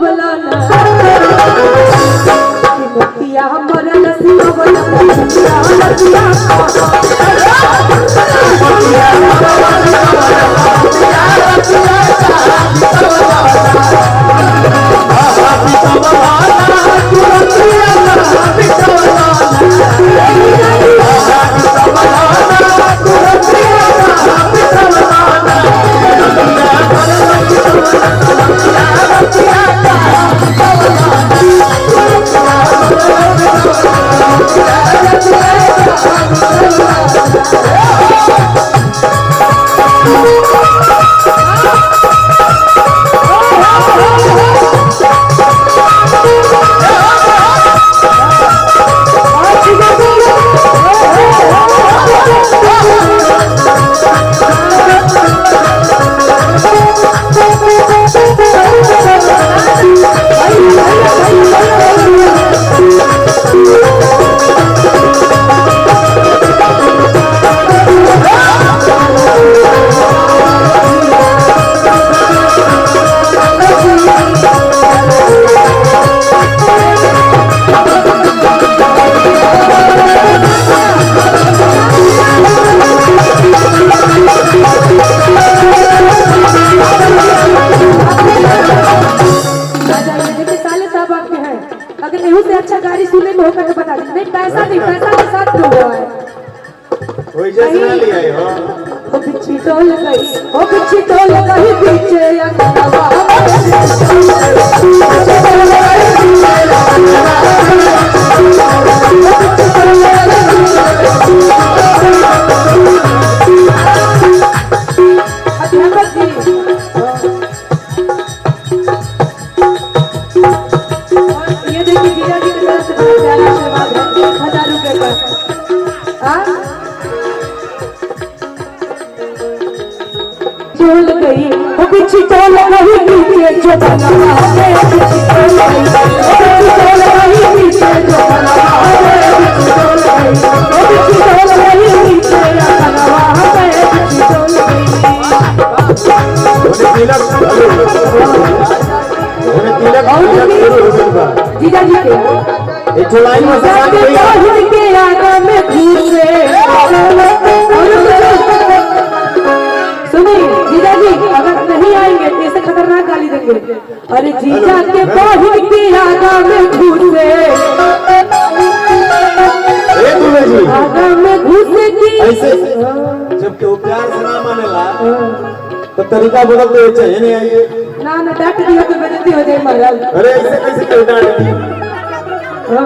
बोला ना मोतिया हमर नसीब बोला मोतिया अच्छा गाड़ी सुने में होकर तो बता दीजिए। नहीं पैसा नहीं, पैसा के साथ क्यों हुआ है? कोई जैसे ले आई हो ओ बिच्छी टोल गई, ओ बिच्छी टोल गई पीछे अंगनवा अध्यापक जी टोल गई वो बिच्छी टोल गई पीछे जो बनवा है बिच्छी टोल गई पीछे जो बनवा है बिच्छी टोल गई वो बिच्छी टोल गई पीछे बनवा है बिच्छी टोल गई जीजा जी के एक लाइन में सवाल के आगा में घूसे जीजा जी अगर नहीं आएंगे तो ऐसे खतरनाक गाली देंगे। अरे जीजा के बहन की आगा में घुसे आगा में घुसे की ऐसे जब के प्यार से ना मानेला तो तरीका बदल दे चाहिए नहीं आइए ना ना डांट दिया तो बेइज्जती हो जाए महाराज। अरे ऐसे कैसे कोई डांट दी